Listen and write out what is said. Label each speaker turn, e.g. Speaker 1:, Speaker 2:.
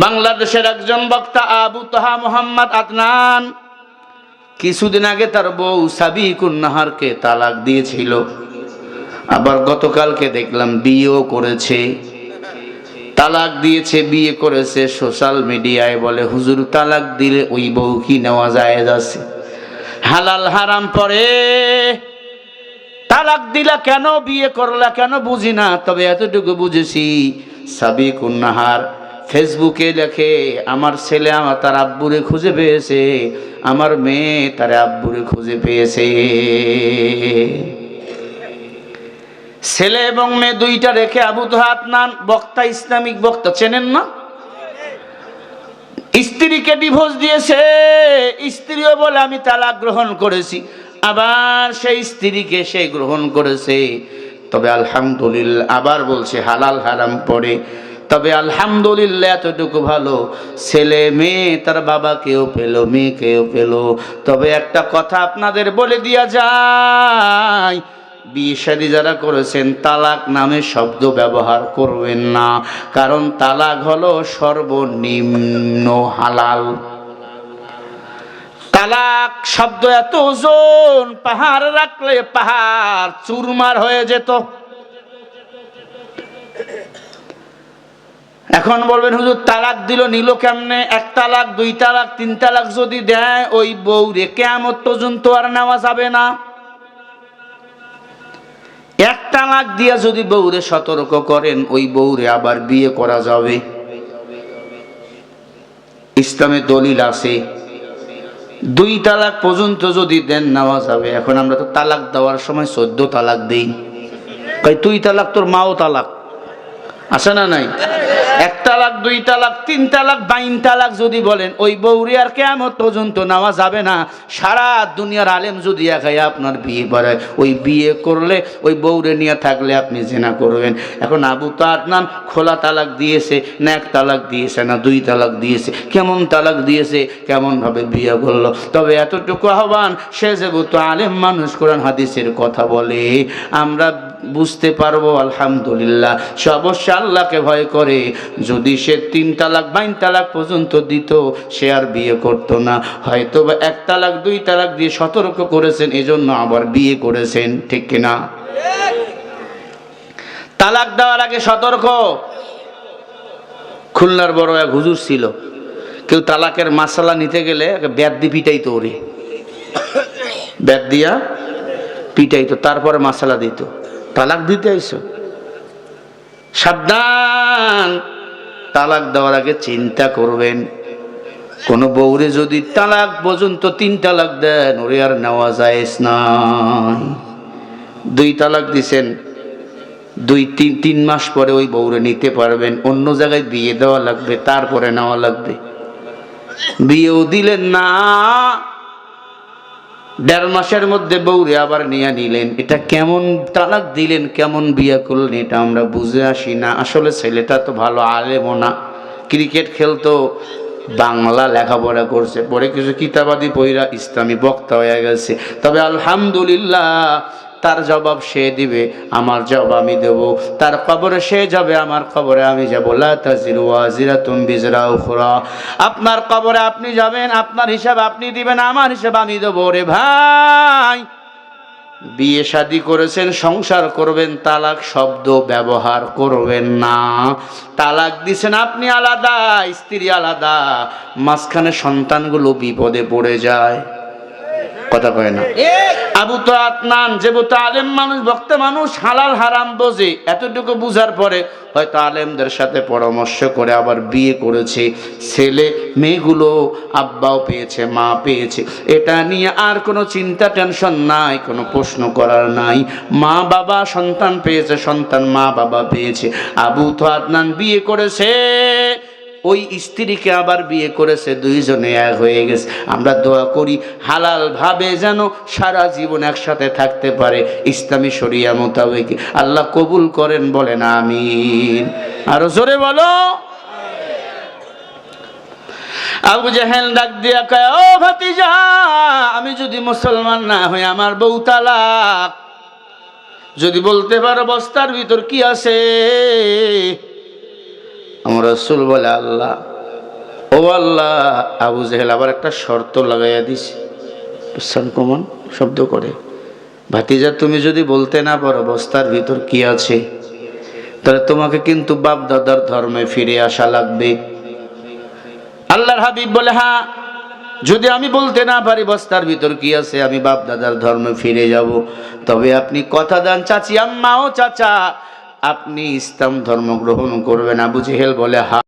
Speaker 1: বাংলাদেশের একজন বক্তা আবু তাহা মোহাম্মদ আদনান কিছুদিন আগে তার বউ সাবিকুন নাহারকে তালাক দিয়েছিল। আবার গতকালকে দেখলাম বিয়েও করেছে। তালাক দিয়েছে, বিয়ে করেছে। সোশ্যাল মিডিয়ায় বলে হুজুর তালাক দিলে ওই বউ কি নেওয়া জায়েজ আছে? হালাল হারাম পড়ে। তালাক দিলা কেন, বিয়ে করলা কেন বুঝি না, তবে এতটুকু বুঝেছি সাবিকুন নাহার ফেসবুকে লেখে আমার ছেলে আমার তার আব্বুরে খুঁজে পেয়েছে, আমার মেয়ে তার আব্বুরে খুঁজে পেয়েছে। ছেলে এবং মেয়ে দুইটা রেখে আবু তাহা আদনান বক্তা, ইসলামিক বক্তা, চেনেন না? স্ত্রীকে ডিভোর্স দিয়েছে। স্ত্রীও বলে আমি তালাক গ্রহণ করেছি, আবার সেই স্ত্রীকে সে গ্রহণ করেছে। তবে আলহামদুলিল্লাহ, আবার বলছে হালাল হারাম পড়ে। তবে আলহামদুলিল্লাহ এতটুকু ভালো, ছেলে মেয়ে তার বাবাকেও পেল, মেয়েকেও পেল। তবে একটা কথা আপনাদের বলে দিয়া যায়, বিয়ে শাদী যারা করেছেন তালাক নামে শব্দ ব্যবহার করবেন না, কারণ তালাক হলো সর্বনিম্ন হালাল। তালাক শব্দ এত ওজন, পাহাড় রাখলে পাহাড় চুরমার হয়ে যেত। এখন বলবেন হুজুর তালাক দিল, নিল কেমনে? এক তালাক, দুই তালাক, তিন তালাক যদি দেয় ওই বউরে কিয়ামত পর্যন্ত আর নেওয়া যাবে না। এক তালাক দিয়া যদি বউরে সতর্ক করেন, ওই বউরে আবার বিয়ে করা যাবে। ইসলামে দলিল আছে। দুই তালাক পর্যন্ত যদি দেন নেওয়া যাবে। এখন আমরা তো তালাক দেওয়ার সময় 14 তালাক দেই। কই তুই তালাক, তোর মাও তালাক, আছে না নাই? এক তালাক, দুই তালাক, তিন তালাক, 22 তালাক যদি বলেন, ওই বউরে আর কিয়ামত পর্যন্ত নেওয়া যাবে না। সারা দুনিয়ার আলেম যদি একাই আপনার বিয়ে করায়, ওই বিয়ে করলে ওই বউরে নিয়ে থাকলে আপনি জিনা করবেন। এখন আবু তাহা আদনান খোলা তালাক দিয়েছে না এক তালাক দিয়েছে না দুই তালাক দিয়েছে? কেমন তালাক দিয়েছে, কেমন ভাবে বিয়ে করলো? তবে এতটুকু আহ্বান, সে যেহেতু আলেম মানুষ, কোরআন হাদিসের কথা বলে, আমরা বুঝতে পারবো আলহামদুলিল্লাহ সে অবশ্যই আল্লাহকে ভয় করে। যদি সে 3 তালাক 22 তালাক পর্যন্ত দিত, সে আর বিয়ে করতো না। হয়তো বা এক তালাক দুই তালাক দিয়ে সতর্ক করেছেন, এজন্য আবার বিয়ে করেছেন, ঠিক কিনা? তালাক দেওয়ার আগে সতর্ক। খুলনার বড় এক হুজুর ছিল, কেউ তালাকের মাসালা নিতে গেলে ব্যাট দিয়ে পিটাইতো, ওরে ব্যাট দিয়া পিটাইতো, তারপরে মাসালা দিত। তালাক দিতে আইছো, সাবধান। তালাক দেওয়ার আগে চিন্তা করবেন। কোন বউরে যদি তালাক পর্যন্ত 3 তালাক দেন, ওরে আর নেওয়া যায় না। 2 তালাক দিছেন, 2-3 মাস পরে ওই বউরে নিতে পারবেন। অন্য জায়গায় বিয়ে দেওয়া লাগবে, তারপরে নেওয়া লাগবে। বিয়েও দিলেন না, 1.5 মাসের মধ্যে বউরে আবার নিয়ে নিলেন। এটা কেমন তালাক দিলেন, কেমন বিয়ে করলেন, এটা আমরা বুঝে আসি না। আসলে ছেলেটা তো ভালো আলেমও না, ক্রিকেট খেলতো, বাংলা লেখাপড়া করছে, পরে কিছু কিতাবাদি পইরা ইসলামী বক্তা হয়ে গেছে। তবে আলহামদুলিল্লাহ তার জবাব সে দিবে, আমার জবাব আমি দেব। তার কবরে সে যাবে, আমার কবরে আমি যাব। লা তাজিরু ওয়াজিরাতুম বিজরা উখরা। আপনার কবরে আপনি যাবেন, আপনার হিসাব আপনি দিবেন, আমার হিসাব আমি দেব। রে ভাই, বিয়ে শাদী করেছেন, সংসার করবেন, তালাক শব্দ ব্যবহার করবেন না। তালাক দিছেন আপনি আলাদা, স্ত্রী আলাদা, মাঝখানে সন্তানগুলো বিপদে পড়ে যায়। কথা কয় না? আবু তাহা আদনান যেহেতু আলেম মানুষ, বক্তা মানুষ, হালাল হারাম বোঝে। এতটুকু বুঝার পরে হয়তো আলেমদের সাথে পরামর্শ করে আবার বিয়ে করেছে। ছেলে মেয়েগুলো আব্বাও পেয়েছে, মা পেয়েছে, এটা নিয়ে আর কোনো চিন্তা টেনশন নাই, কোনো প্রশ্ন করার নাই। মা বাবা সন্তান পেয়েছে, সন্তান মা বাবা পেয়েছে। আবু তাহা আদনান বিয়ে করেছে, ওই স্ত্রীকে আবার বিয়ে করেছে, দুইজনে এক হয়ে গেছে। আমরা দোয়া করি হালাল ভাবে যেন সারা জীবন একসাথে থাকতে পারে, ইসলামী শরিয়া মোতাবেক। আল্লাহ কবুল করেন, বলেন আমিন। আরো জোরে বলো। আবু জাহেল ডাক দিয়া কয়, ও ভাতিজা, আমি যদি মুসলমান না হই, আমার বউ তালাক, যদি বলতে পারো বস্তার ভিতর কি আছে? আমার রাসূল বলে, আল্লাহ ও আল্লাহ, আবু জেহেল আবার একটা শর্ত লাগাইয়া দিছে, বুঝছেন কমন শব্দ করে, ভাতিজা তুমি যদি বলতে না পারো বস্তার ভিতর কি আছে, তাহলে তোমাকে কিন্তু বাপ দাদার ধর্মে ফিরে আসা লাগবে। আল্লাহর হাবিব বলে, হ্যাঁ, যদি আমি বলতে না পারি বস্তার ভিতর কি আছে, আমি বাপ দাদার ধর্মে ফিরে যাব। তবে আপনি কথা দেন চাচি, আম্মা ও চাচা, আপনি ইসলাম ধর্ম গ্রহণ করবেন? আবু জেহেল বলে, হ্যাঁ।